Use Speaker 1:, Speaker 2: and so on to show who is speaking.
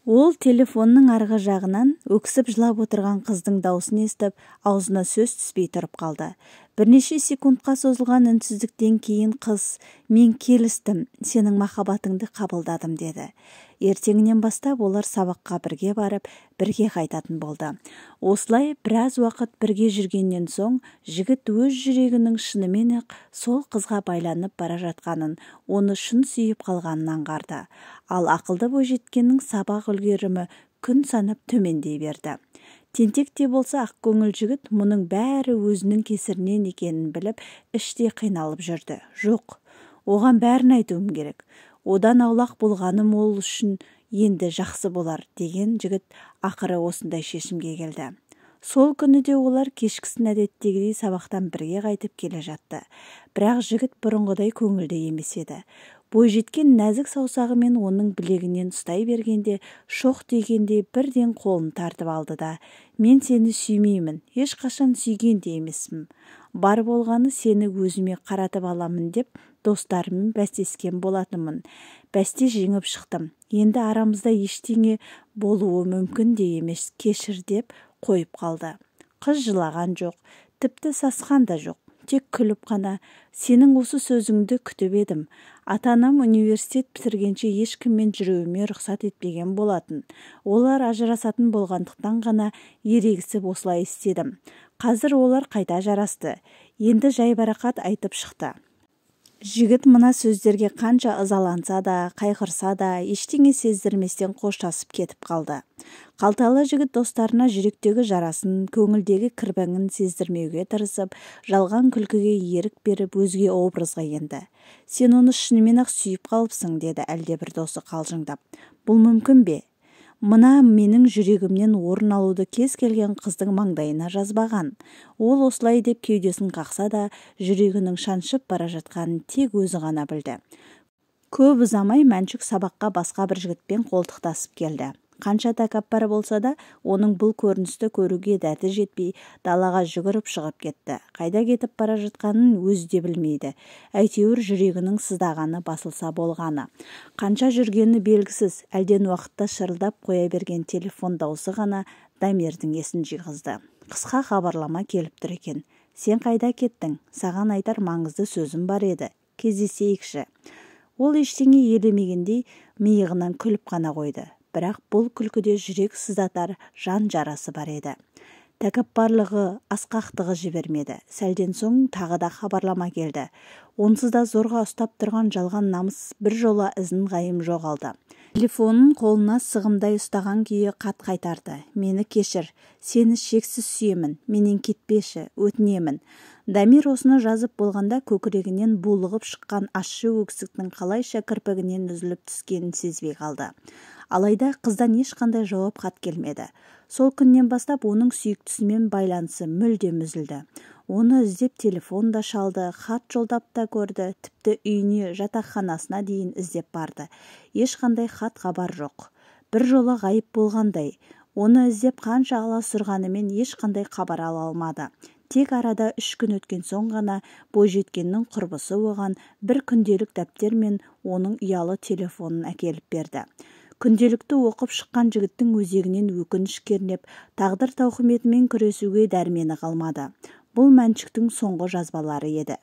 Speaker 1: Ол телефонның арғы жағынан өксіп жылап отырған қыздың даусын естіп, аузына сөз түспей тұрып қалды. Бірнеше секундқа созылған үнсіздіктен кейін қыз: "Мен келістім, сенің махаббатыңды қабылдадым", деді. Ертеңінен бастап олар сабаққа бірге барып, бірге қайтатын болды. Осылай біраз уақыт бірге жүргеннен соң, жігіт өз жүрегінің шынымен-ақ сол қызға байланып бара жатқанын, оны шын сүйіп қалғанын аңғарды. Ал ақылды бойжеткеннің сабақ үлгерімі күн санап төмендей берді. Тентек те болса ақкөңіл жігіт мұның бәрі өзінің кесірінен екенін біліп, іштей қиналып жүрді. Жоқ, оған бәрін айтуым керек. Одан аулақ болғаным ол үшін енді жақсы болар, деген жігіт ақыры осындай шешімге келді. Сол күні де олар кешкісін әдеттегідей сабақтан бірге қайтып келе жатты. Бірақ жігіт бұрынғыдай көңілді емес еді. Бойжеткен нәзік саусағымен оның білегінен ұстай бергенде, шоқ дегенде бірден қолын тартып алды да: "Мен сені сүймеймін, ешқашан сүйген де емеспін. Бар болғаны сені өзіме қаратып аламын деп достарыммен бәстескен болатынмын. Бәсте жеңіп шықтым. Енді арамызда ештеңе болуы мүмкін де емес, кешір", деп қойып қалды. Қыз жылаған жоқ, тіпті сасқан да жоқ. Тек күліп қана: "Сенің осы сөзіңді күтіп едім. Ата-анам университет бітіргенше ешкіммен жүруіме рұқсат етпеген болатын. Олар ажырасатын болғандықтан ғана ерегісіп осылай істедім. Қазір олар қайта жарасты. Енді жайбарақат айтып шықты". Жігіт мына сөздерге қанша ызаланса да, қайғырса да, ештеңе сездірместен қоштасып кетіп қалды. Қалталы жігіт достарына жүректегі жарасын, көңілдегі кірбіңін сездірмеуге тырысып, жалған күлкіге ерік беріп өзге образға енді. "Сен оны шынымен-ақ сүйіп қалыпсың", деді әлдебір досы қалжыңдап. "Бұл мүмкін бе? Мына менің жүрегімнен орын алуды кез келген қыздың маңдайына жазбаған". Ол осылай деп кеудесін қақса да, жүрегінің шаншып бара жатқанын тек өзі ғана білді. Көп ұзамай Мәншүк сабаққа басқа бір жігітпен қолтықтасып келді. Қанша тәкаппар болса да, оның бұл көріністі көруге дәті жетпей, далаға жүгіріп шығып кетті. Қайда кетіп бара жатқанын өзі де білмейді. Әйтеуір жүрегінің сыздағаны басылса болғаны. Қанша жүргені белгісіз, әлден уақытта шырылдап қоя берген телефон даусы ғана Дамирдің есін жиғызды. Қысқа хабарлама келіп тұр екен. "Сен қайда кеттің? Саған айтар маңызды сөзім бар еді. Кездесейікші". Ол ештеңе елемегендей миығынан күліп қана қойды. Бірақ бұл күлкіде жүрек сыздатар жан жарасы бар еді. Тәкаппарлығы, асқақтығы жібермеді. Сәлден соң тағы да хабарлама келді. Онсыз да зорға ұстап тұрған жалған намыс біржола ізін қайым жоғалды. Телефонын қолына сығымдай ұстаған күйі хат қайтарды. "Мені кешір, сені шексіз сүйемін, менен кетпеші, өтінемін". Дамир осыны жазып болғанда көкірегінен булығып шыққан ащы өксіктің қалайша кірпігінен үзіліп түскенін сезбей қалды. Алайда қыздан ешқандай жауап хат келмеді. Сол күннен бастап оның сүйіктісімен байланысы мүлдем үзілді. Оны іздеп телефон да шалды, хат жолдап та көрді, тіпті үйіне, жатақханасына дейін іздеп барды. Ешқандай хат хабар жоқ. Бір жолы ғайып болғандай. Оны іздеп қанша аласұрғанымен ешқандай хабар ала алмады. Тек арада 3 күн өткен соң ғана бойжеткеннің құрбысы оған бір күнделік дәптер мен оның ұялы телефонын әкеліп берді. Күнделікті оқып шыққан жігіттің өзегінен өкініш кернеп, тағдыр тауқыметімен күресуге дәрмені қалмады. Бұл Мәншүктің соңғы жазбалары еді.